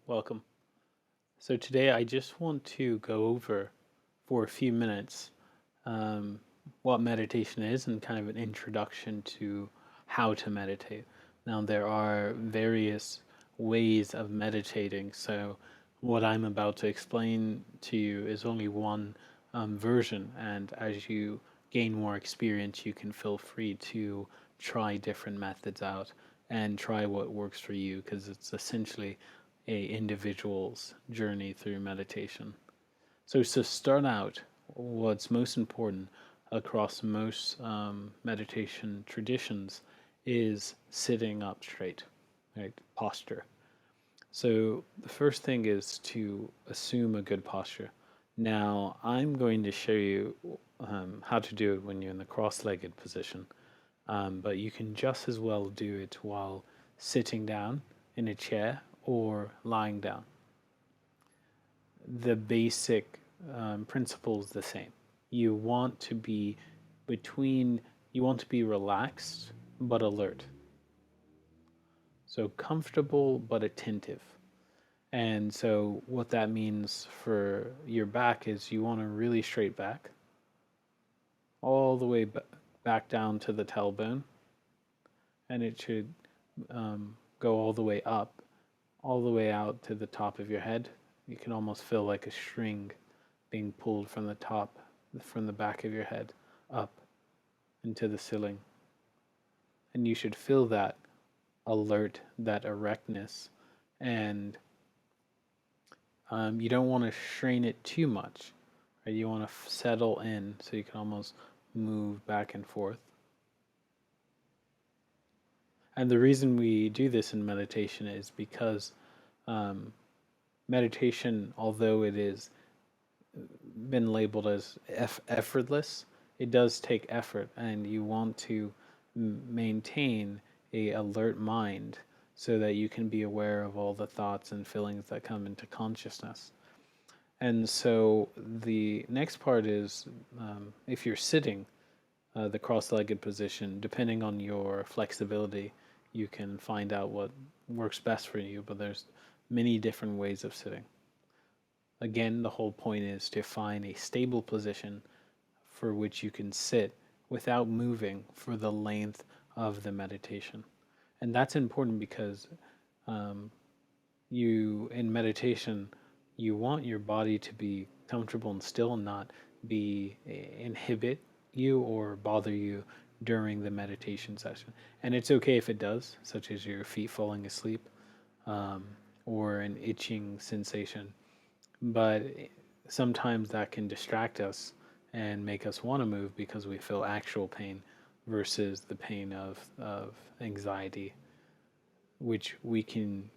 Welcome. So, today I just want to go over for a few minutes um, what meditation is and kind of an introduction to how to meditate. Now, there are various ways of meditating, so what I'm about to explain to you is only one version, and as you gain more experience, you can feel free to try different methods out and try what works for you because it's essentially a individual's journey through meditation. So to start out, what's most important across most meditation traditions is sitting up straight, right? Posture. So the first thing is to assume a good posture. Now I'm going to show you how to do it when you're in the cross-legged position, but you can just as well do it while sitting down in a chair or lying down. The basic principle is the same. You want to be you want to be relaxed but alert. So comfortable but attentive. And so what that means for your back is you want a really straight back, all the way back down to the tailbone, and it should go all the way up, all the way out to the top of your head. You can almost feel like a string being pulled from from the back of your head up into the ceiling. And you should feel that alert, that erectness, and you don't want to strain it too much. Right? You want to settle in so you can almost move back and forth. And the reason we do this in meditation is because meditation, although it is been labeled as effortless, it does take effort, and you want to maintain a alert mind so that you can be aware of all the thoughts and feelings that come into consciousness. And so the next part is if you're sitting, the cross-legged position, depending on your flexibility, you can find out what works best for you, but there's many different ways of sitting. Again, the whole point is to find a stable position for which you can sit without moving for the length of the meditation. And that's important because in meditation, you want your body to be comfortable and still, and not inhibit you or bother you during the meditation session. And it's okay if it does, such as your feet falling asleep or an itching sensation. But sometimes that can distract us and make us want to move because we feel actual pain versus the pain of anxiety, which we can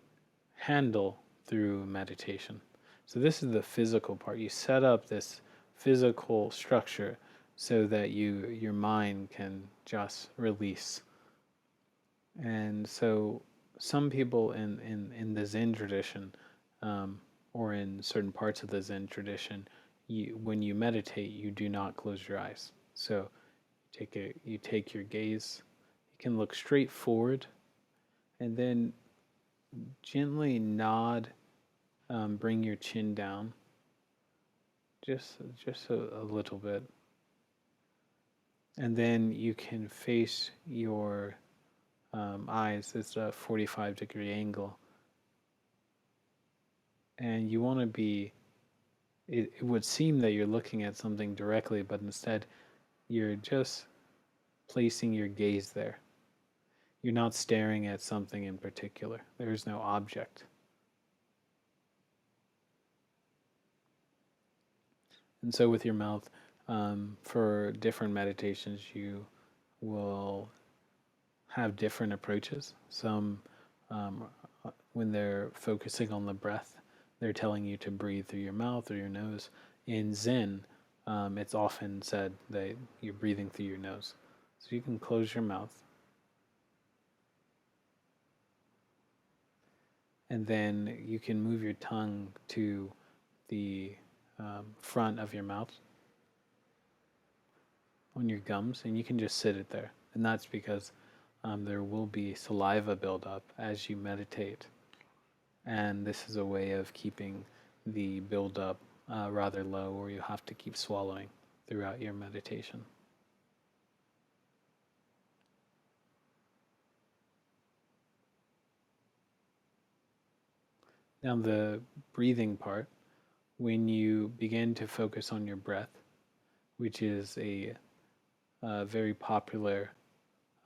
handle through meditation. So this is the physical part. You set up this physical structure so that your mind can just release. And so some people in the Zen tradition, or in certain parts of the Zen tradition, when you meditate, you do not close your eyes. So you take your gaze, you can look straight forward, and then gently nod, bring your chin down, just a little bit, and then you can face your eyes. It's a 45-degree angle, and you want to be. It would seem that you're looking at something directly, but instead, you're just placing your gaze there. You're not staring at something in particular. There is no object. And so with your mouth, for different meditations, you will have different approaches. Some, when they're focusing on the breath, they're telling you to breathe through your mouth or your nose. In Zen, it's often said that you're breathing through your nose. So you can close your mouth. And then you can move your tongue to the front of your mouth on your gums, and you can just sit it there. And that's because there will be saliva buildup as you meditate. and this is a way of keeping the buildup rather low, or you have to keep swallowing throughout your meditation. Now, the breathing part, when you begin to focus on your breath, which is a very popular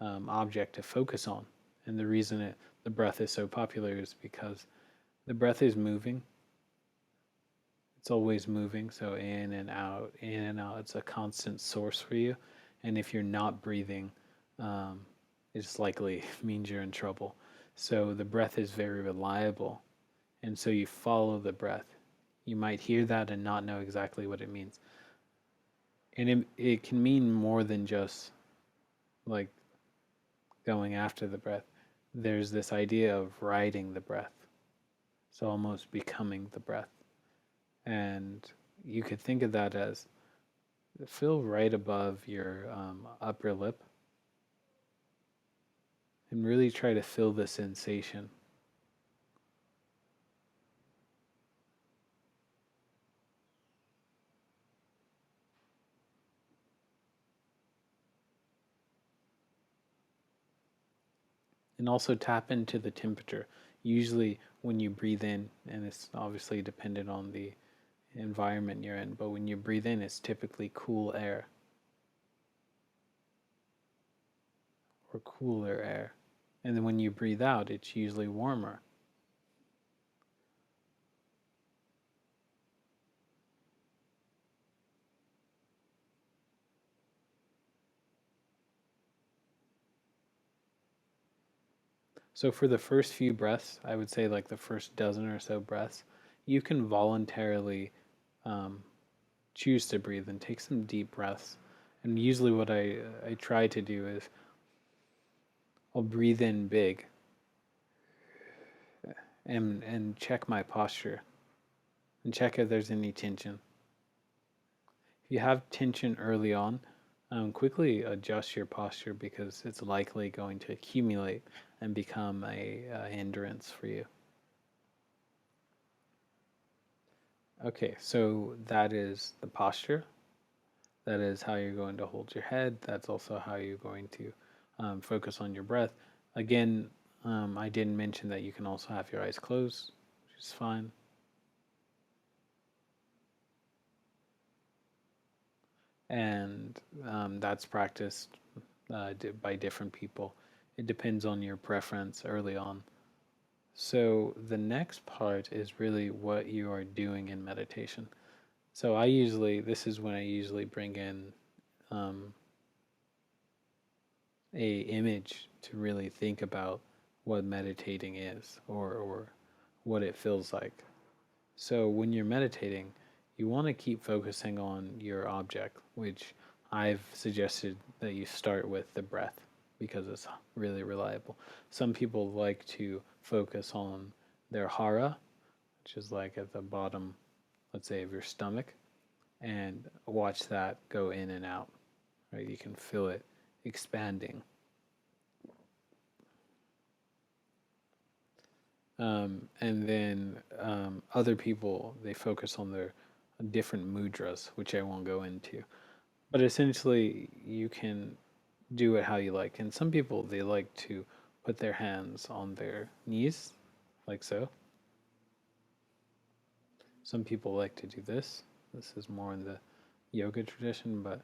object to focus on, and the reason the breath is so popular is because the breath is moving. It's always moving, so in and out, in and out. It's a constant source for you. And if you're not breathing, it's likely means you're in trouble. So the breath is very reliable. And so you follow the breath. You might hear that and not know exactly what it means. And it can mean more than just like going after the breath. There's this idea of riding the breath. So almost becoming the breath. And you could think of that as feel right above your upper lip and really try to feel the sensation. And also tap into the temperature. Usually when you breathe in, and it's obviously dependent on the environment you're in, but when you breathe in, it's typically cool air or cooler air. And then when you breathe out, it's usually warmer. So for the first few breaths, I would say like the first dozen or so breaths, you can voluntarily um, choose to breathe and take some deep breaths. And usually what I try to do is I'll breathe in big and check my posture and check if there's any tension. If you have tension early on, quickly adjust your posture because it's likely going to accumulate and become a hindrance for you. Okay, so that is the posture. That is how you're going to hold your head. That's also how you're going to focus on your breath. Again, I didn't mention that you can also have your eyes closed, which is fine. And that's practiced by different people. It depends on your preference early on. So the next part is really what you are doing in meditation. So this is when I usually bring in um, a image to really think about what meditating is or what it feels like. So when you're meditating, you want to keep focusing on your object, which I've suggested that you start with the breath because it's really reliable. Some people like to focus on their hara, which is like at the bottom, let's say, of your stomach, and watch that go in and out. Right? You can feel it expanding. And then other people, they focus on their different mudras, which I won't go into. But essentially, you can do it how you like. And some people, they like to put their hands on their knees, like so. Some people like to do this. This is more in the yoga tradition, but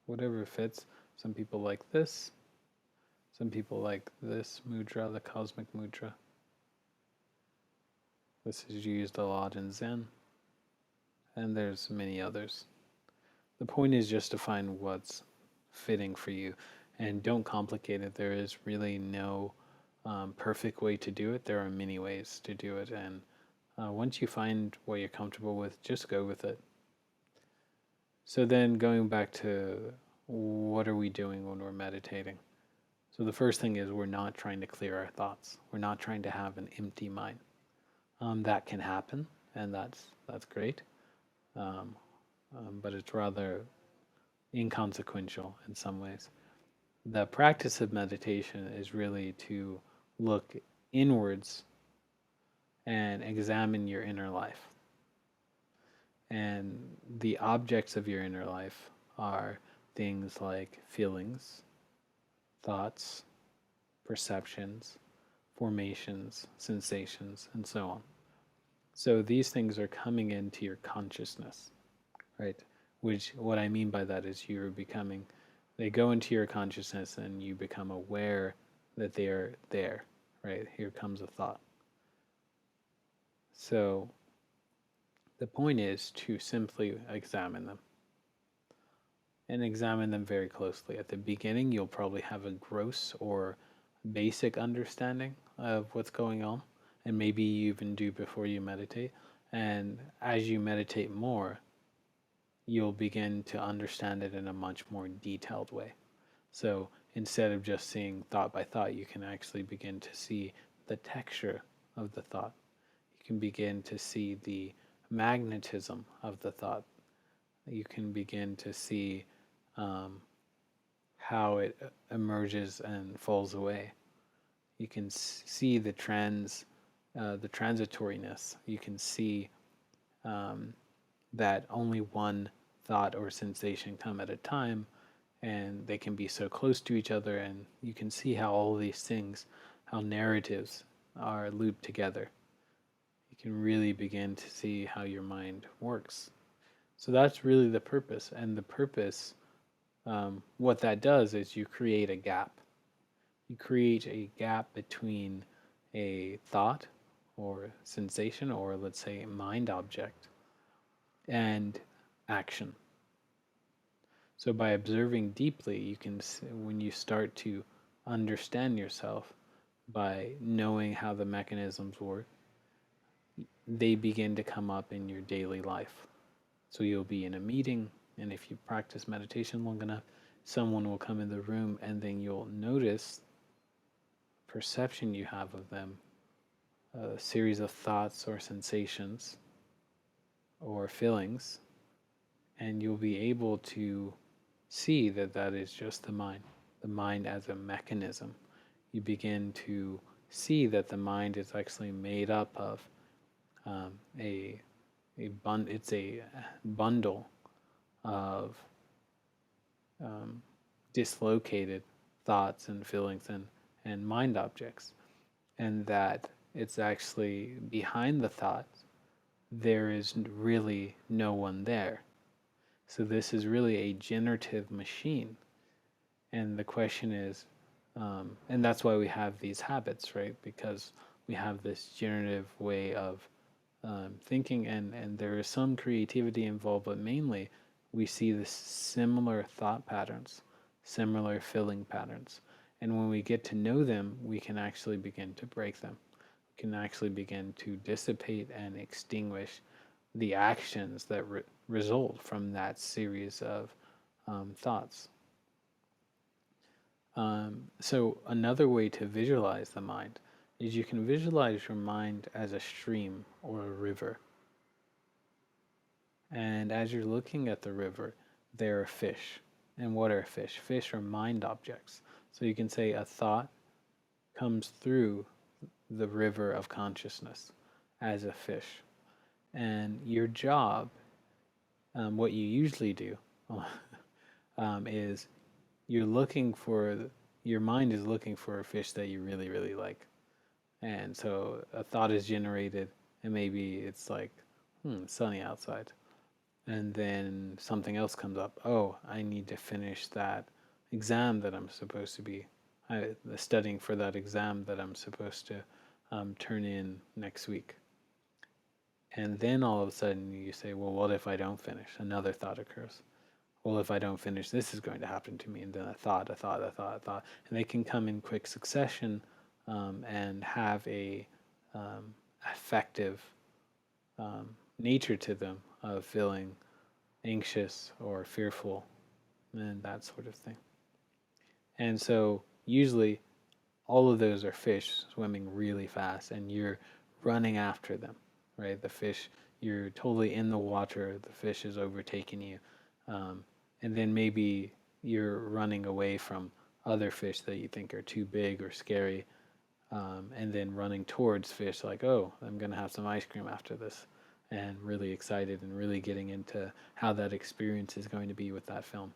whatever fits. Some people like this. Some people like this mudra, the cosmic mudra. This is used a lot in Zen, and there's many others. The point is just to find what's fitting for you, and don't complicate it. There is really no perfect way to do it. There are many ways to do it, and once you find what you're comfortable with, just go with it. So then going back to what are we doing when we're meditating? So the first thing is we're not trying to clear our thoughts. We're not trying to have an empty mind. That can happen, and that's great. Um, but it's rather inconsequential in some ways. The practice of meditation is really to look inwards and examine your inner life. And the objects of your inner life are things like feelings, thoughts, perceptions, formations, sensations, and so on. So these things are coming into your consciousness, right? Which, what I mean by that is you're becoming, they go into your consciousness and you become aware that they are there, right? Here comes a thought. So the point is to simply examine them and examine them very closely. At the beginning, you'll probably have a gross or basic understanding of what's going on, and maybe you even do before you meditate. And as you meditate more, you'll begin to understand it in a much more detailed way. So instead of just seeing thought by thought, you can actually begin to see the texture of the thought. You can begin to see the magnetism of the thought. You can begin to see how it emerges and falls away. You can see the transitoriness. You can see that only one thought or sensation come at a time, and they can be so close to each other, and you can see how all these things, how narratives are looped together. You can really begin to see how your mind works. So that's really the purpose. And the purpose, what that does is you create a gap. You create a gap between a thought or sensation, or let's say a mind object, and action. So by observing deeply, you can, when you start to understand yourself by knowing how the mechanisms work, they begin to come up in your daily life. So you'll be in a meeting, and if you practice meditation long enough, someone will come in the room, and then you'll notice perception you have of them, a series of thoughts or sensations or feelings, and you'll be able to see that that is just the mind as a mechanism. You begin to see that the mind is actually made up of it's a bundle of dislocated thoughts and feelings and mind objects, and that it's actually behind the thoughts there is really no one there. So this is really a generative machine. And the question is, and that's why we have these habits, right? Because we have this generative way of thinking, and there is some creativity involved, but mainly we see this similar thought patterns, similar feeling patterns. And when we get to know them, we can actually begin to break them. We can actually begin to dissipate and extinguish the actions that result from that series of thoughts. So another way to visualize the mind is you can visualize your mind as a stream or a river. And as you're looking at the river, there are fish. And what are fish? Fish are mind objects. So you can say a thought comes through the river of consciousness as a fish. And your job, what you usually do, is your mind is looking for a fish that you really, really like. And so a thought is generated, and maybe it's like, sunny outside. And then something else comes up. Oh, I need to finish that exam that I'm supposed to be studying for that exam that I'm supposed to turn in next week. And then all of a sudden you say, well, what if I don't finish? Another thought occurs. Well, if I don't finish, this is going to happen to me. And then a thought. And they can come in quick succession and have a affective nature to them of feeling anxious or fearful and that sort of thing. And so usually all of those are fish swimming really fast, and you're running after them, right? The fish, you're totally in the water, the fish is overtaking you. And then maybe you're running away from other fish that you think are too big or scary. and then running towards fish, like, oh, I'm going to have some ice cream after this, and really excited and really getting into how that experience is going to be with that film.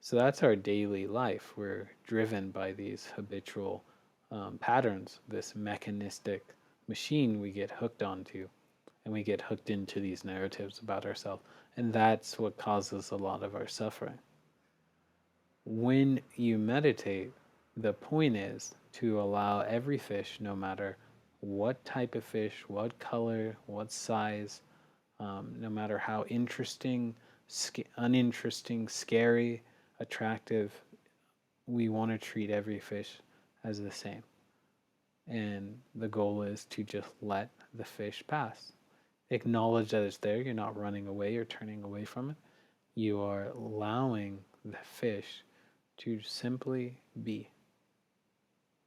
So that's our daily life. We're driven by these habitual patterns, this mechanistic machine we get hooked onto, and we get hooked into these narratives about ourselves. And that's what causes a lot of our suffering. When you meditate, the point is to allow every fish, no matter what type of fish, what color, what size, no matter how interesting, uninteresting, scary, attractive, we want to treat every fish as the same. And the goal is to just let the fish pass. Acknowledge that it's there. You're not running away or turning away from it. You are allowing the fish to simply be.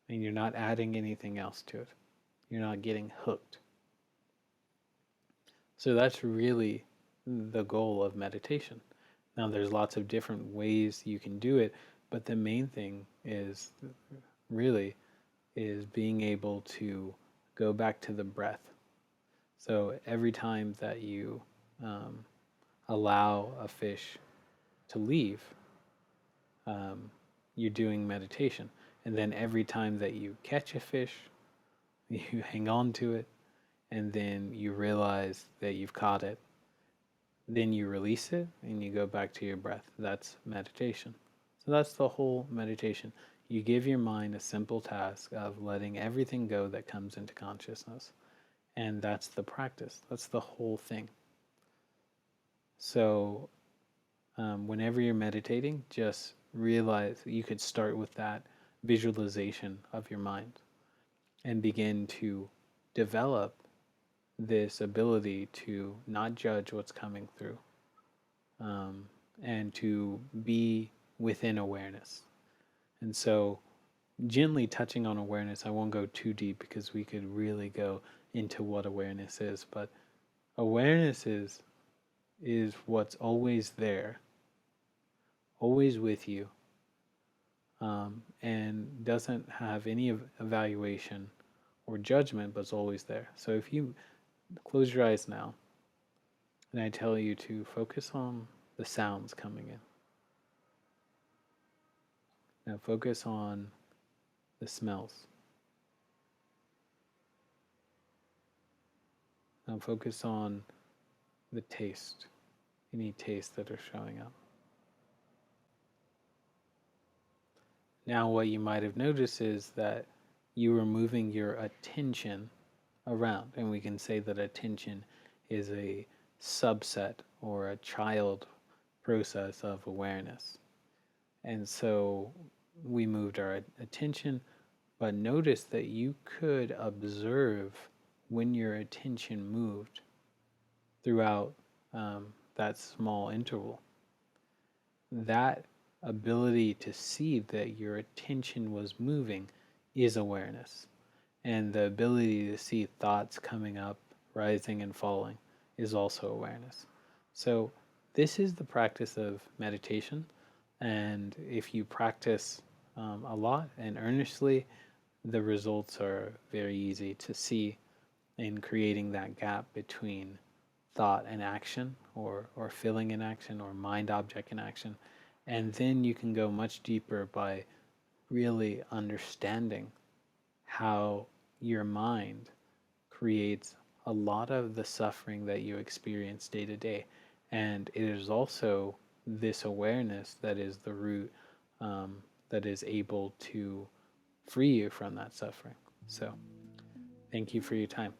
And you're not adding anything else to it. You're not getting hooked. So that's really the goal of meditation. Now, there's lots of different ways you can do it, but the main thing is really is being able to go back to the breath. So every time that you allow a fish to leave, you're doing meditation. And then every time that you catch a fish, you hang on to it, and then you realize that you've caught it. Then you release it and you go back to your breath. That's meditation. So that's the whole meditation. You give your mind a simple task of letting everything go that comes into consciousness. And that's the practice. That's the whole thing. So whenever you're meditating, just realize you could start with that visualization of your mind and begin to develop this ability to not judge what's coming through, and to be within awareness. And so gently touching on awareness, I won't go too deep because we could really go into what awareness is, but awareness is what's always there, always with you, and doesn't have any evaluation or judgment, but it's always there. So if you close your eyes now, and I tell you to focus on the sounds coming in. Now focus on the smells. Now focus on the taste, any taste that are showing up. Now what you might have noticed is that you are moving your attention around, and we can say that attention is a subset or a child process of awareness. And so we moved our attention, but notice that you could observe when your attention moved throughout that small interval. That ability to see that your attention was moving is awareness. And the ability to see thoughts coming up, rising and falling is also awareness. So this is the practice of meditation. And if you practice a lot and earnestly, the results are very easy to see in creating that gap between thought and action, or feeling in action, or mind object in action. And then you can go much deeper by really understanding how your mind creates a lot of the suffering that you experience day to day. And it is also this awareness that is the root, that is able to free you from that suffering. So, thank you for your time.